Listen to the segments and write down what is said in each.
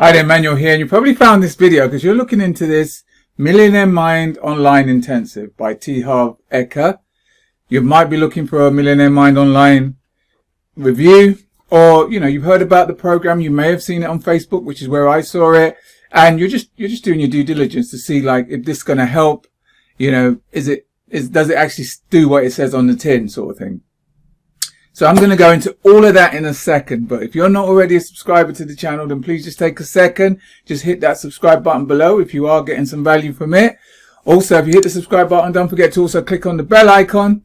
Hi there, Manuel here, and you probably found this video because you're looking into this Millionaire Mind Online Intensive by Harv Eker. You might be looking for a Millionaire Mind Online review, or you've heard about the program. You may have seen it on Facebook, which is where I saw it, and you're just doing your due diligence to see like if this is going to help. Does it actually do what it says on the tin, sort of thing. So I'm going to go into all of that in a second, but if you're not already a subscriber to the channel, then please just take a second, just hit that subscribe button below if you are getting some value from it. Also, if you hit the subscribe button, don't forget to also click on the bell icon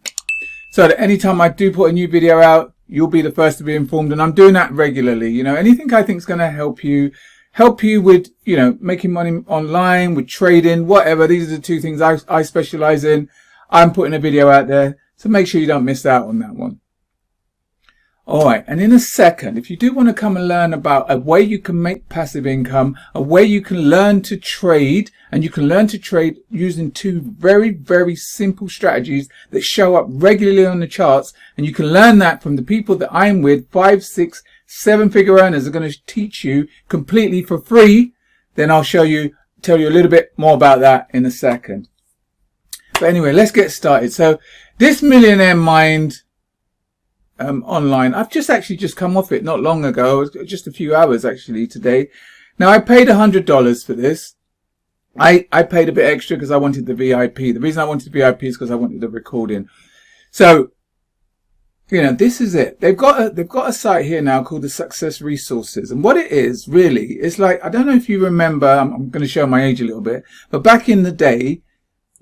so that anytime I do put a new video out, you'll be the first to be informed. And I'm doing that regularly. Anything I think is going to help you with, making money online, with trading, whatever. These are the two things I specialize in. I'm putting a video out there, so make sure you don't miss out on that one. Alright, and in a second, if you do want to come and learn about a way you can make passive income, a way you can learn to trade, and you can learn to trade using two very, very simple strategies that show up regularly on the charts, and you can learn that from the people that I'm with, 5, 6, 7-figure earners are going to teach you completely for free, then I'll tell you a little bit more about that in a second. But anyway, let's get started. So this Millionaire Mind online, I've just come off it not long ago, just a few hours actually today. Now I paid $100 for this. I paid a bit extra because I wanted the VIP. The reason I wanted the VIP is because I wanted the recording. So this is it. They've got a site here now called the Success Resources, and what it is really is like, I don't know if you remember, I'm going to show my age a little bit, but back in the day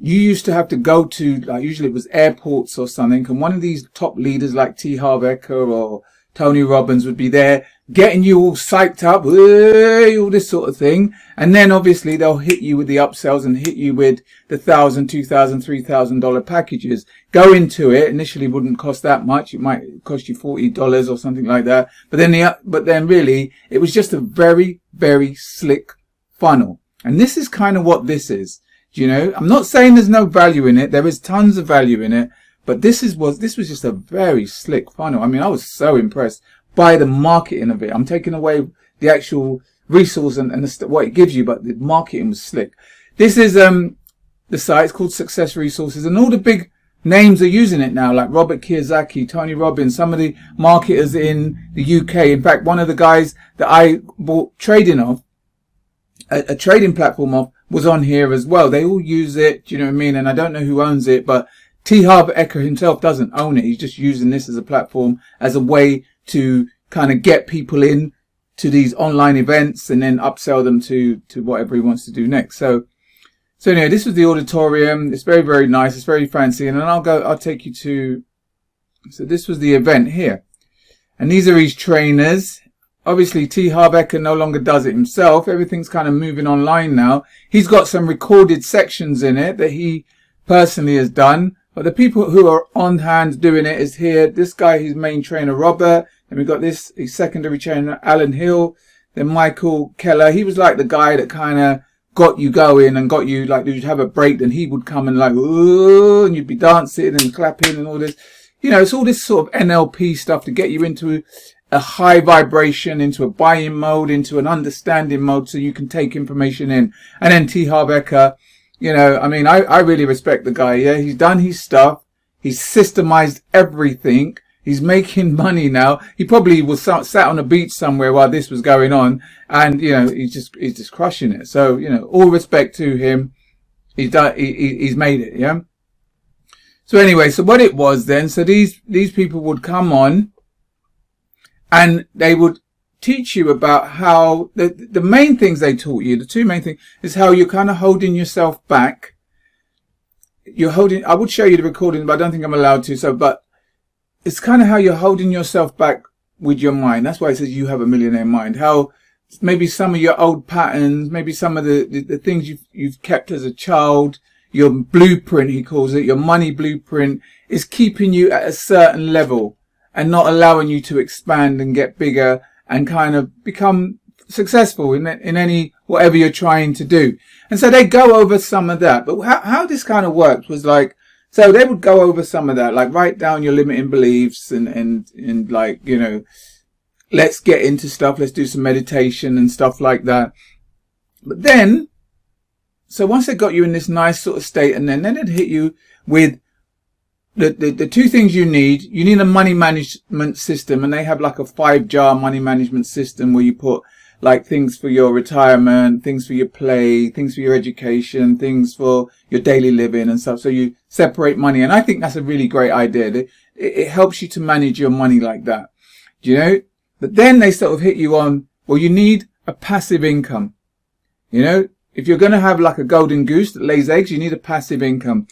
you used to have to go to, like, usually it was airports or something, and one of these top leaders like Harv Eker or Tony Robbins would be there getting you all psyched up, all this sort of thing. And then obviously they'll hit you with the upsells and hit you with the $1,000, $2,000, $3,000 packages. Go into it. Initially wouldn't cost that much. It might cost you $40 or something like that. But then really it was just a very, very slick funnel. And this is kind of what this is. I'm not saying there's no value in it. There is tons of value in it. But this was just a very slick funnel. I mean, I was so impressed by the marketing of it. I'm taking away the actual resource and what it gives you, but the marketing was slick. This is the site. It's called Success Resources, and all the big names are using it now, like Robert Kiyosaki, Tony Robbins, some of the marketers in the UK. In fact, one of the guys that I bought trading off, a trading platform off, was on here as well. They all use it, do you know what I mean? And I don't know who owns it, but Harv Eker himself doesn't own it. He's just using this as a platform, as a way to kind of get people in to these online events and then upsell them to whatever he wants to do next. So anyway, this was the auditorium. It's very, very nice. It's very fancy. And then I'll take you to, so this was the event here. And these are his trainers. Obviously, Harv Eker no longer does it himself. Everything's kind of moving online now. He's got some recorded sections in it that he personally has done. But the people who are on hand doing it is here. This guy, his main trainer, Robert. Then we've got his secondary trainer, Alan Hill. Then Michael Keller. He was like the guy that kind of got you going and got you, like, you'd have a break. Then he would come and like, ooh, and you'd be dancing and clapping and all this. It's all this sort of NLP stuff to get you into a high vibration, into a buying mode, into an understanding mode, so you can take information in. And then Harv Eker, I really respect the guy. Yeah, he's done his stuff. He's systemized everything. He's making money now. He probably was sat on a beach somewhere while this was going on, and he's just crushing it. So all respect to him. He's made it. Yeah. So anyway, so what it was then? So these people would come on, and they would teach you about how the main things they taught you, the two main things, is how you're kind of holding yourself back. I would show you the recording, but I don't think I'm allowed to. But it's kind of how you're holding yourself back with your mind. That's why it says you have a millionaire mind. How maybe some of your old patterns, maybe some of the things you've kept as a child, your blueprint, he calls it, your money blueprint, is keeping you at a certain level and not allowing you to expand and get bigger and kind of become successful in any, whatever you're trying to do. And so they go over some of that. But how this kind of worked was like, so they would go over some of that, like write down your limiting beliefs and like, let's get into stuff. Let's do some meditation and stuff like that. But then, so once they got you in this nice sort of state, and then they'd hit you with the two things you need. You need a money management system, and they have like a 5-jar money management system where you put like things for your retirement, things for your play, things for your education, things for your daily living and stuff. So you separate money. And I think that's a really great idea. It helps you to manage your money like that. Do you know? But then they sort of hit you on, well, you need a passive income. You know, if you're going to have like a golden goose that lays eggs, you need a passive income.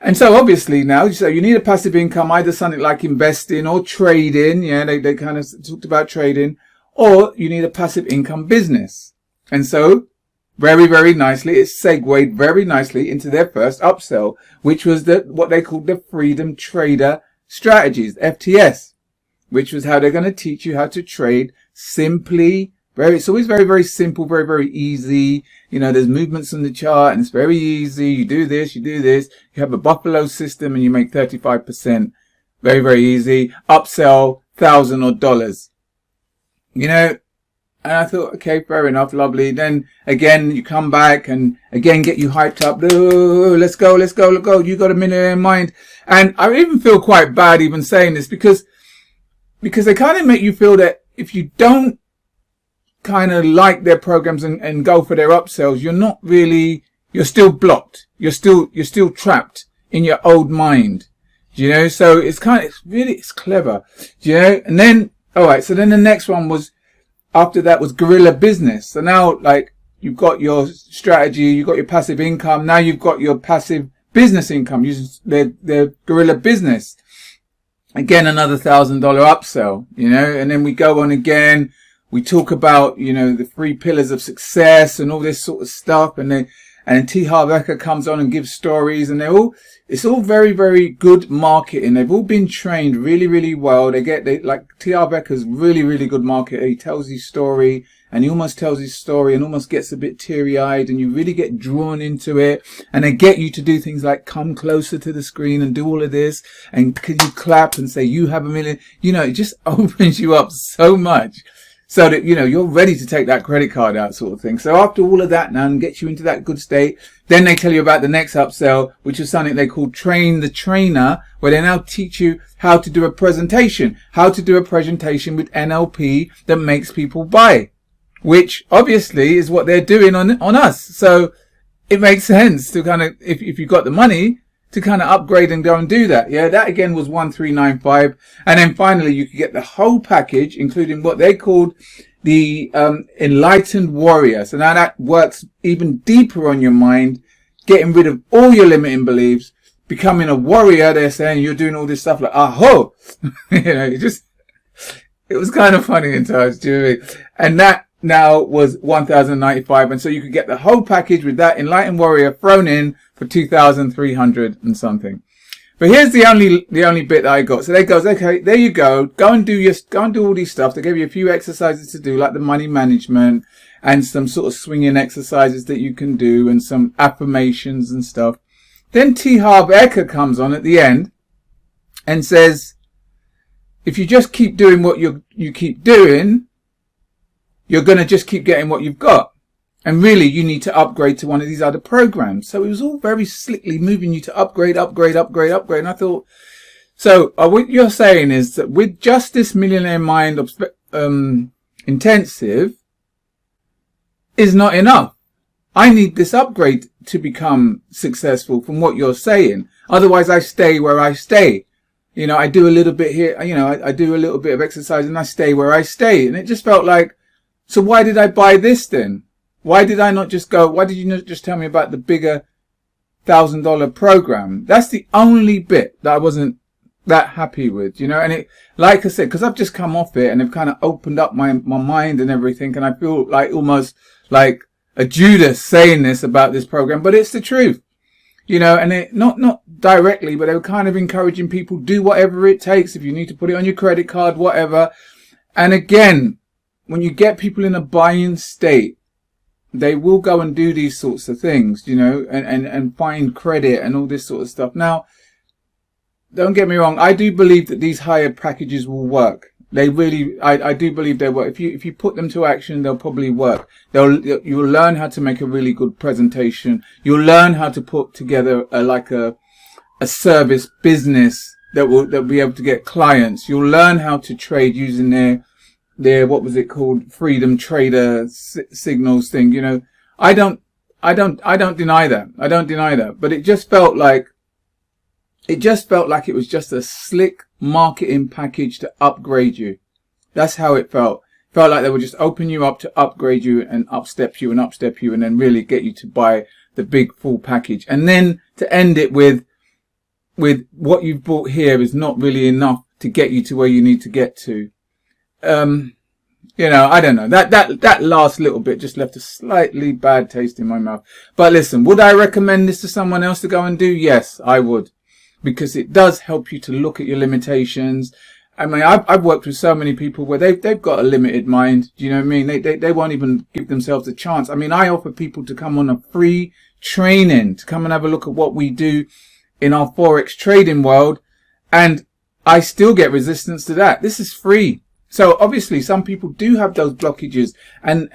And so obviously now, so you need a passive income, either something like investing or trading. Yeah, they kind of talked about trading. Or you need a passive income business. And so, very, very nicely, it segued very nicely into their first upsell, which was what they called the Freedom Trader Strategies, FTS, which was how they're going to teach you how to trade simply. It's always very, very simple, very, very easy. You know, there's movements on the chart and it's very easy. You do this, you do this. You have a Buffalo system and you make 35%. Very, very easy. Upsell $1,000 odd. You know, and I thought, okay, fair enough, lovely. Then again, you come back and again get you hyped up. Oh, let's go. You got a millionaire in mind. And I even feel quite bad even saying this because they kind of make you feel that if you don't kind of like their programs and go for their upsells, you're still blocked. You're still trapped in your old mind. Do you know? So it's clever. Do you know? And then, alright, so then the next one was, after that was guerrilla business. So now, like, you've got your strategy, you've got your passive income, now you've got your passive business income, using their guerrilla business. Again, another $1,000 upsell, you know, and then we go on again, we talk about, you know, the 3 pillars of success and all this sort of stuff, and then Harv Eker comes on and gives stories, and it's all very, very good marketing. They've all been trained really, really well. Like Harv Eker's really, really good marketer. He tells his story and he almost tells his story and almost gets a bit teary-eyed, and you really get drawn into it. And they get you to do things like come closer to the screen and do all of this. And can you clap and say, you have a million? You know, it just opens you up so much. So that, you know, you're ready to take that credit card out sort of thing. So after all of that now and gets you into that good state, then they tell you about the next upsell, which is something they call Train the Trainer, where they now teach you how to do a presentation with NLP that makes people buy, which obviously is what they're doing on us. So it makes sense to kind of, if you've got the money, to kind of upgrade and go and do that. Yeah, that again was 1395. And then finally you could get the whole package, including what they called the Enlightened Warrior. So now that works even deeper on your mind, getting rid of all your limiting beliefs, becoming a warrior. They're saying you're doing all this stuff like, aho, you know, it was kind of funny in times, do you know what I mean? And that now was 1095. And so you could get the whole package with that Enlightened Warrior thrown in for 2,300 and something. But here's the only bit that I got. So they goes, okay, there you go. Go and do all these stuff. They gave you a few exercises to do, like the money management and some sort of swinging exercises that you can do and some affirmations and stuff. Then Harv Eker comes on at the end and says, if you just keep doing what you keep doing, you're going to just keep getting what you've got. And really, you need to upgrade to one of these other programs. So it was all very slickly moving you to upgrade. And I thought, so what you're saying is that with just this Millionaire Mind intensive is not enough. I need this upgrade to become successful from what you're saying. Otherwise, I stay where I stay. You know, I do a little bit here, you know, I do a little bit of exercise and I stay where I stay. And it just felt like, so why did I buy this then? Why did you not just tell me about the bigger $1,000 program? That's the only bit that I wasn't that happy with, you know, and it, like I said, because I've just come off it and I've kind of opened up my mind and everything. And I feel like almost like a Judas saying this about this program, but it's the truth, you know, and it, not directly, but they were kind of encouraging people, do whatever it takes. If you need to put it on your credit card, whatever. And again, when you get people in a buying state, they will go and do these sorts of things, you know, and find credit and all this sort of stuff. Now, don't get me wrong. I do believe that these higher packages will work. They really, I do believe they work. If you put them to action, they'll probably work. You'll learn how to make a really good presentation. You'll learn how to put together a service business that'll be able to get clients. You'll learn how to trade using their what was it called, Freedom Trader signals thing. You know, I don't deny that. I don't deny that. But it just felt like it was just a slick marketing package to upgrade you. That's how it felt. It felt like they would just open you up to upgrade you and upstep you and then really get you to buy the big full package. And then to end it with what you've bought here is not really enough to get you to where you need to get to. You know, I don't know. That last little bit just left a slightly bad taste in my mouth. But listen, would I recommend this to someone else to go and do? Yes, I would. Because it does help you to look at your limitations. I mean, I've worked with so many people where they've got a limited mind. Do you know what I mean? They won't even give themselves a chance. I mean, I offer people to come on a free training, to come and have a look at what we do in our Forex trading world. And I still get resistance to that. This is free. So obviously some people do have those blockages and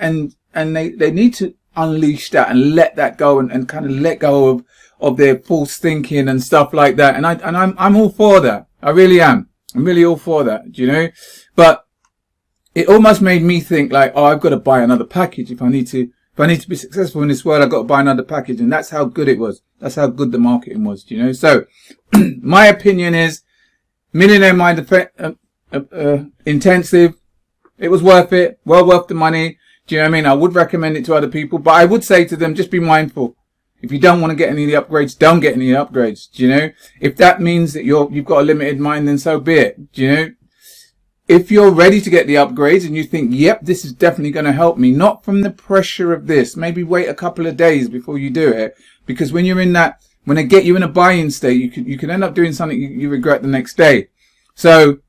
they need to unleash that and let that go and kind of let go of their false thinking and stuff like that. And I'm all for that. I really am. I'm really all for that, you know, but it almost made me think like, oh, I've got to buy another package. If I need to be successful in this world, I've got to buy another package. And that's how good it was. That's how good the marketing was, you know. So my opinion is Millionaire Mind Intensive. It was worth it. Well worth the money. Do you know what I mean? I would recommend it to other people, but I would say to them, just be mindful. If you don't want to get any of the upgrades, don't get any of the upgrades. Do you know? If that means that you've got a limited mind, then so be it. Do you know? If you're ready to get the upgrades and you think, yep, this is definitely going to help me, not from the pressure of this, maybe wait a couple of days before you do it. Because when you're in that, when they get you in a buy-in state, you can end up doing something you regret the next day. So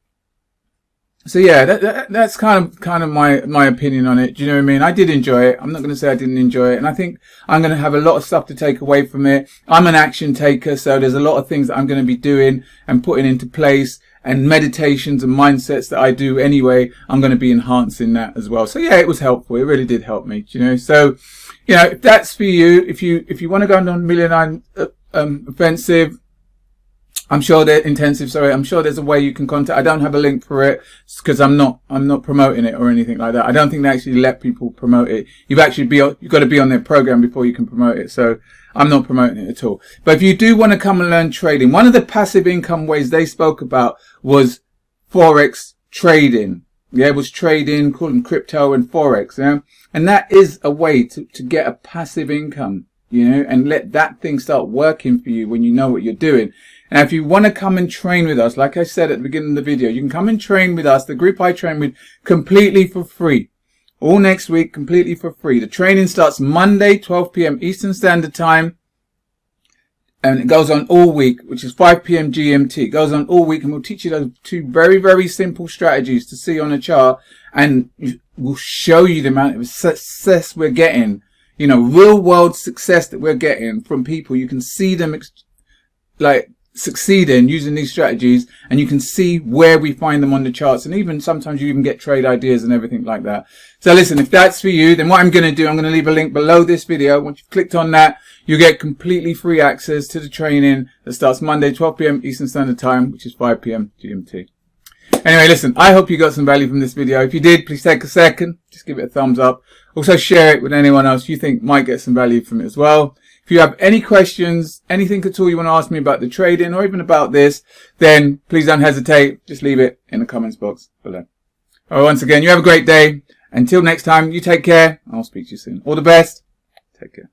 yeah, that's kind of my opinion on it. Do you know what I mean? I did enjoy it. I'm not going to say I didn't enjoy it. And I think I'm going to have a lot of stuff to take away from it. I'm an action taker, so there's a lot of things that I'm going to be doing and putting into place, and meditations and mindsets that I do anyway. I'm going to be enhancing that as well. So yeah, it was helpful. It really did help me, do you know? So, you know, if that's for you, if you want to go on Millionaire Offensive, I'm sure there's a way you can contact. I don't have a link for it because I'm not promoting it or anything like that. I don't think they actually let people promote it. You've got to be on their program before you can promote it. So I'm not promoting it at all. But if you do want to come and learn trading, one of the passive income ways they spoke about was Forex trading. Yeah, it was trading, calling crypto and Forex. Yeah, and that is a way to get a passive income, you know, and let that thing start working for you when you know what you're doing. Now, if you want to come and train with us, like I said at the beginning of the video, you can come and train with us, the group I train with, completely for free. All next week, completely for free. The training starts Monday, 12 p.m. Eastern Standard Time. And it goes on all week, which is 5 p.m. GMT. It goes on all week, and we'll teach you those two very, very simple strategies to see on a chart. And we'll show you the amount of success we're getting. You know, real world success that we're getting from people. You can see them succeeding using these strategies, and you can see where we find them on the charts, and even sometimes you even get trade ideas and everything like that. So listen, if that's for you, then what I'm going to do, I'm going to leave a link below this video. Once you've clicked on that, you get completely free access to the training that starts Monday 12 p.m. Eastern Standard Time, which is 5 p.m. GMT. Anyway, listen, I hope you got some value from this video. If you did, please take a second, just give it a thumbs up. Also share it with anyone else you think might get some value from it as well. If you have any questions, anything at all you want to ask me about the trading or even about this, then please don't hesitate. Just leave it in the comments box below. Alright, once again, you have a great day. Until next time, you take care. I'll speak to you soon. All the best. Take care.